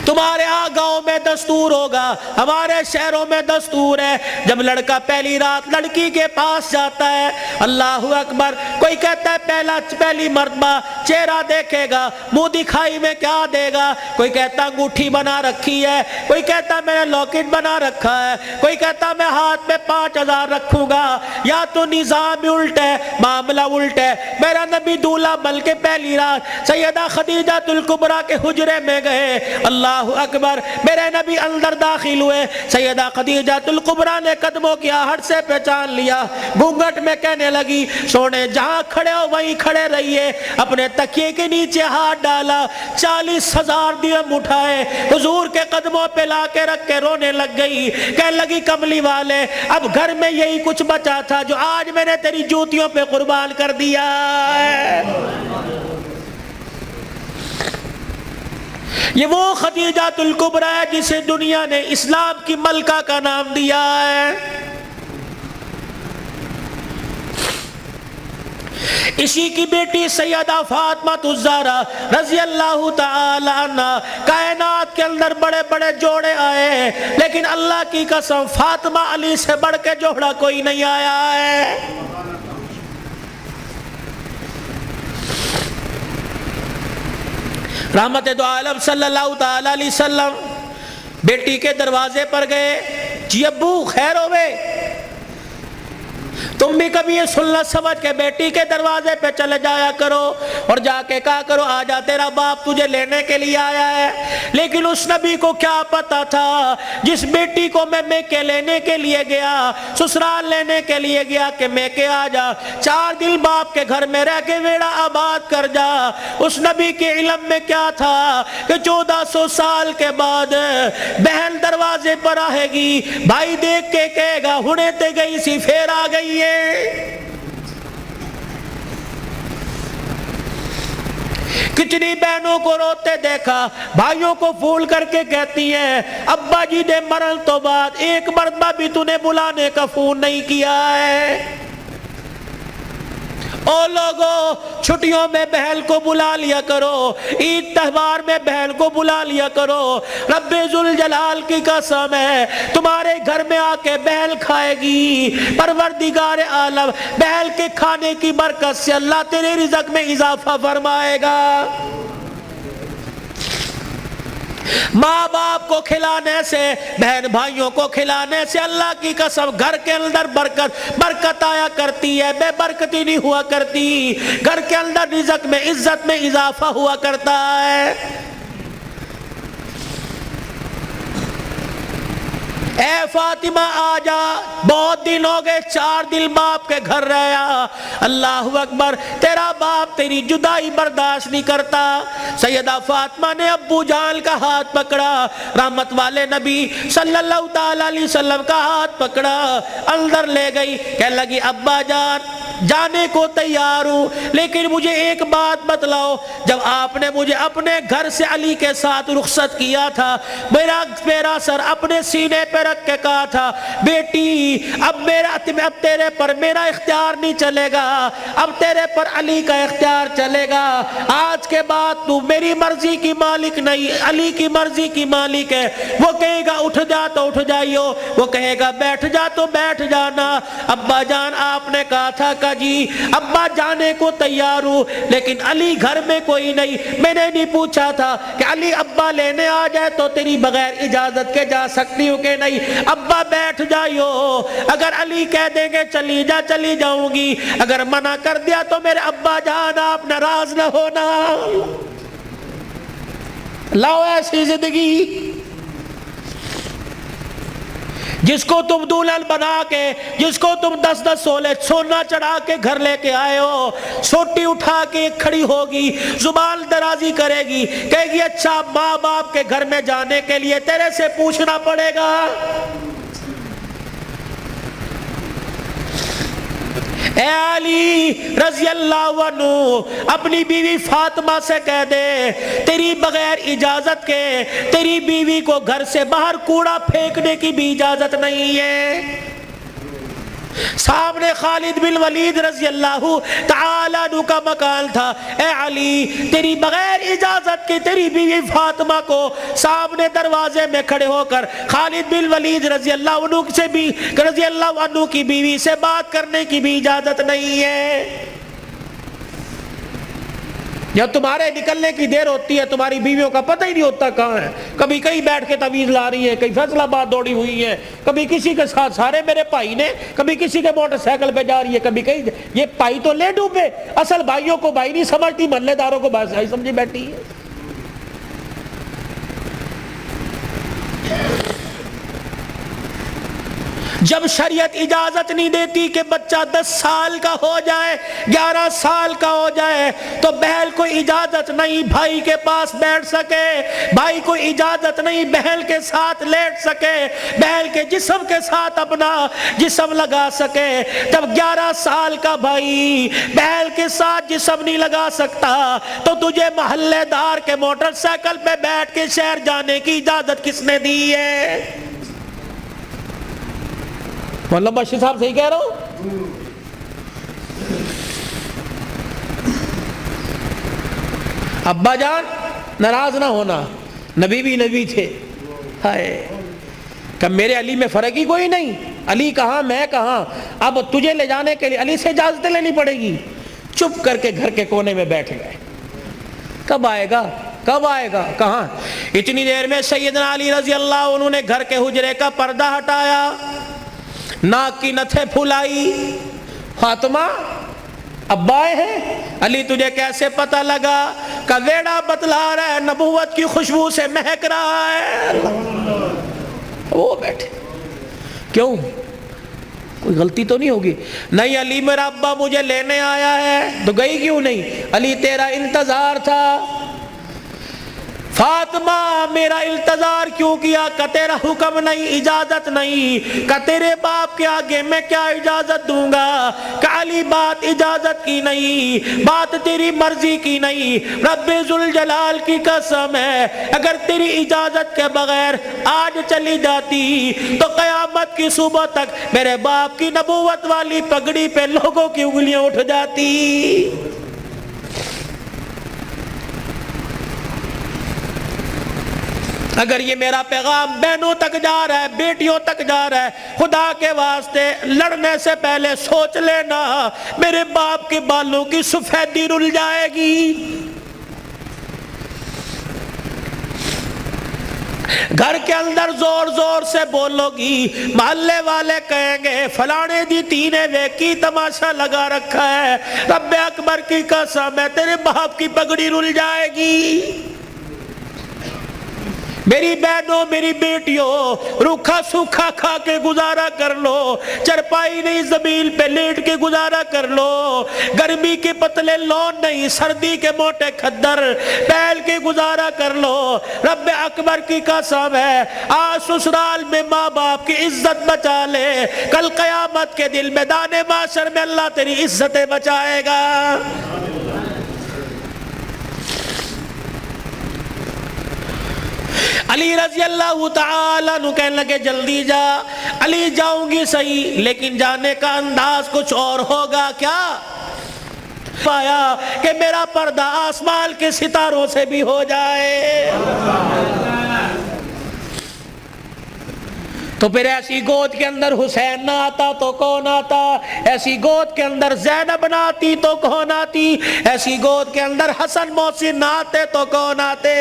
تمہارے ہاں گاؤں میں دستور ہوگا، ہمارے شہروں میں دستور ہے، جب لڑکا پہلی رات لڑکی کے پاس جاتا ہے، اللہ اکبر، کوئی کہتا ہے پہلی مرتبہ چہرہ دیکھے گا، منہ دکھائی میں کیا دے گا، کوئی کہتا انگوٹھی بنا رکھی ہے، کوئی کہتا میں نے لاکٹ بنا رکھا ہے، کوئی کہتا میں ہاتھ میں 5000 رکھوں گا، یا تو نظام الٹ ہے، معاملہ الٹ ہے۔ میرا نبی دولہا بن کے پہلی رات سیدہ خدیجہ الکبریٰ کے حجرے میں گئے، اللہ اکبر، میرے نبی اندر داخل ہوئے، سیدہ خدیجہ الکبریٰ نے قدموں کی آہٹ سے پہچان لیا، گھونگھٹ میں کہنے لگی سونے جہاں کھڑے ہو وہیں کھڑے رہیے، اپنے تکیے کے نیچے ہاتھ ڈالا، 40,000 درہم اٹھائے، حضور کے قدموں پہ لا کے رکھ کے رونے لگ گئی، کہنے لگی کملی والے اب گھر میں یہی کچھ بچا تھا جو آج میں نے تیری جوتیوں پہ قربان کر دیا ہے۔ یہ وہ خدیجہ الکبریٰ ہے جسے دنیا نے اسلام کی ملکہ کا نام دیا ہے۔ اسی کی بیٹی سیدہ فاطمہ الزہرا رضی اللہ تعالی عنہ، کائنات کے اندر بڑے بڑے جوڑے آئے لیکن اللہ کی قسم فاطمہ علی سے بڑھ کے جوڑا کوئی نہیں آیا ہے۔ رحمت دو عالم صلی اللہ تعالی علیہ وسلم بیٹی کے دروازے پر گئے، جی ابو خیر ہوئے، تم بھی کبھی یہ سننا سمجھ کے بیٹی کے دروازے پہ چلے جایا کرو اور جا کے کہا کرو آجا تیرا باپ تجھے لینے کے لیے آیا ہے۔ لیکن اس نبی کو کیا پتا تھا جس بیٹی کو میں میکے لینے کے لیے گیا، سسرال لینے کے لیے گیا کہ میکے آجا، 4 دن باپ کے گھر میں رہ کے ویڑا آباد کر جا، اس نبی کے علم میں کیا تھا کہ 1400 سال کے بعد بہن دروازے پر آئے گی، بھائی دیکھ کے کہے گا ہنے تے گئی سی پھر آ گئی ہے۔ کتنی بہنوں کو روتے دیکھا، بھائیوں کو پھول کر کے کہتی ہیں ابا جی دے مرن تو بعد ایک مرتبہ بھی تو نے بلانے کا فون نہیں کیا ہے۔ او لوگو چھٹیوں میں بہن کو بلا لیا کرو، عید تہوار میں بہن کو بلا لیا کرو، رب ذوالجلال کی قسم ہے تمہارے گھر میں آ کے بہن کھائے گی، پروردگار عالم بہن کے کھانے کی برکت سے اللہ تیرے رزق میں اضافہ فرمائے گا۔ ماں باپ کو کھلانے سے، بہن بھائیوں کو کھلانے سے اللہ کی قسم گھر کے اندر برکت آیا کرتی ہے، بے برکتی نہیں ہوا کرتی، گھر کے اندر رزق میں عزت میں اضافہ ہوا کرتا ہے۔ اے فاطمہ آجا، بہت دن ہو گئے، 4 دن باپ کے گھر رہا، اللہ اکبر، تیرا باپ تیری جدائی برداشت نہیں کرتا۔ سیدہ فاطمہ نے ابو جان کا ہاتھ پکڑا، رحمت والے نبی صلی اللہ تعالی علیہ وسلم کا ہاتھ پکڑا، اندر لے گئی، کہنے لگی ابا جان جانے کو تیار ہوں لیکن مجھے ایک بات بتلاؤ، جب آپ نے مجھے اپنے گھر سے علی کے ساتھ رخصت کیا تھا، میرا سر اپنے سینے پہ رکھ کے کہا تھا بیٹی اب تیرے پر میرا اختیار نہیں چلے گا، اب تیرے پر علی کا اختیار چلے گا، آج کے بعد تو میری مرضی کی مالک نہیں، علی کی مرضی کی مالک ہے، وہ کہے گا اٹھ جا تو اٹھ جائیو، وہ کہے گا بیٹھ جا تو بیٹھ جانا۔ ابا جان آپ نے کہا تھا کہ جی ابا جانے کو تیار ہوں لیکن علی گھر میں کوئی نہیں، میں نے نہیں پوچھا تھا کہ علی ابا لینے آ جائے تو تیری بغیر اجازت کے جا سکتی ہوں کہ نہیں، ابا بیٹھ جائیو، اگر علی کہہ دیں گے چلی جا چلی جاؤں گی، اگر منع کر دیا تو میرے ابا جان آپ ناراض نہ ہونا۔ لاؤ ایسی زندگی جس کو تم دلہن بنا کے، جس کو تم 10-10 تولے سونا چڑھا کے گھر لے کے آئے ہو، سوٹی اٹھا کے کھڑی ہوگی، زبان درازی کرے گی، کہے گی اچھا ماں باپ کے گھر میں جانے کے لیے تیرے سے پوچھنا پڑے گا۔ اے علی رضی اللہ عنہ اپنی بیوی فاطمہ سے کہہ دے تیری بغیر اجازت کے تیری بیوی کو گھر سے باہر کوڑا پھینکنے کی بھی اجازت نہیں ہے۔ سامنے خالد بن ولید رضی اللہ تعالیٰ عنہ کا مکان تھا. اے علی تیری بغیر اجازت کے تیری بیوی فاطمہ کو سامنے دروازے میں کھڑے ہو کر خالد بن ولید رضی اللہ عنہ کی بیوی سے بات کرنے کی بھی اجازت نہیں ہے. جب تمہارے نکلنے کی دیر ہوتی ہے تمہاری بیویوں کا پتہ ہی نہیں ہوتا کہاں ہے. کبھی کہیں بیٹھ کے تعویذ لا رہی ہیں, کہیں فیصل آباد دوڑی ہوئی ہیں, کبھی کسی کے ساتھ سارے میرے بھائی نے, کبھی کسی کے موٹر سائیکل پہ جا رہی ہے, کبھی کہیں. یہ بھائی تو لے ڈوبے, اصل بھائیوں کو بھائی نہیں سمجھتی, محلے داروں کو بھائی سمجھی بیٹھی ہے. جب شریعت اجازت نہیں دیتی کہ بچہ 10 سال کا ہو جائے, 11 سال کا ہو جائے, تو بہن کو اجازت نہیں بھائی کے پاس بیٹھ سکے, بھائی کو اجازت نہیں بہن کے ساتھ لیٹ سکے, بہن کے جسم کے ساتھ اپنا جسم لگا سکے. جب 11 سال کا بھائی بہن کے ساتھ جسم نہیں لگا سکتا تو تجھے محلے دار کے موٹر سائیکل پہ بیٹھ کے شہر جانے کی اجازت کس نے دی ہے؟ مولانا بشیر صاحب صحیح کہہ رہا ہوں؟ ابا جان ناراض نہ ہونا, نبی بھی نبی تھے. ہائے کہ میرے علی میں فرق ہی کوئی نہیں, علی کہاں میں کہاں, اب تجھے لے جانے کے لیے علی سے اجازت لینی پڑے گی. چپ کر کے گھر کے کونے میں بیٹھ گئے. کب آئے گا کب آئے گا کہاں. اتنی دیر میں سیدنا علی رضی اللہ عنہ نے گھر کے حجرے کا پردہ ہٹایا, ناک کی نتھے پھلائی. فاطمہ ابا آئے ہیں. علی تجھے کیسے پتہ لگا؟ کہ ویڑا بتلا رہا ہے, نبوت کی خوشبو سے مہک رہا ہے. وہ بیٹھے. کیوں, کوئی غلطی تو نہیں ہوگی؟ نہیں علی میرا ابا مجھے لینے آیا ہے. تو گئی کیوں نہیں؟ علی تیرا انتظار تھا. فاطمہ میرا انتظار کیوں کیا؟ کہ تیرا حکم نہیں, اجازت نہیں. کہ تیرے باپ کے آگے میں کیا اجازت دوں گا؟ کہ علی بات اجازت کی نہیں, بات تیری مرضی کی نہیں. رب ذوالجلال کی قسم ہے اگر تیری اجازت کے بغیر آج چلی جاتی تو قیامت کی صبح تک میرے باپ کی نبوت والی پگڑی پہ لوگوں کی انگلیاں اٹھ جاتی. اگر یہ میرا پیغام بہنوں تک جا رہا ہے, بیٹیوں تک جا رہا ہے, خدا کے واسطے لڑنے سے پہلے سوچ لینا میرے باپ کے بالوں کی سفیدی رل جائے گی. گھر کے اندر زور زور سے بولو گی, محلے والے کہیں گے فلانے دی تینے ویکی تماشا لگا رکھا ہے. رب اکبر کی قسم ہے تیرے باپ کی پگڑی رل جائے گی. میری بہنوں میری بیٹیوں روکھا سوکھا کھا کے گزارا کر لو, چرپائی نہیں زمین پہ لیٹ کے گزارا کر لو, گرمی کے پتلے لون نہیں سردی کے موٹے کھدر پہل کے گزارا کر لو. رب اکبر کی قسم ہے آج سسرال میں ماں باپ کی عزت بچا لے, کل قیامت کے دل میدان معاشر میں اللہ تیری عزتیں بچائے گا. علی رضی اللہ تعالیٰ عنہ کہنے لگے جلدی جا. علی جاؤں گی صحیح لیکن جانے کا انداز کچھ اور ہوگا. کیا پایا کہ میرا پردہ آسمان کے ستاروں سے بھی ہو جائے. تو پھر ایسی گود کے اندر حسین نہ آتا تو کون آتا, ایسی گود کے اندر زینب نہ آتی تو کون آتی, ایسی گود کے اندر حسن محسن نہ آتے تو کون آتے.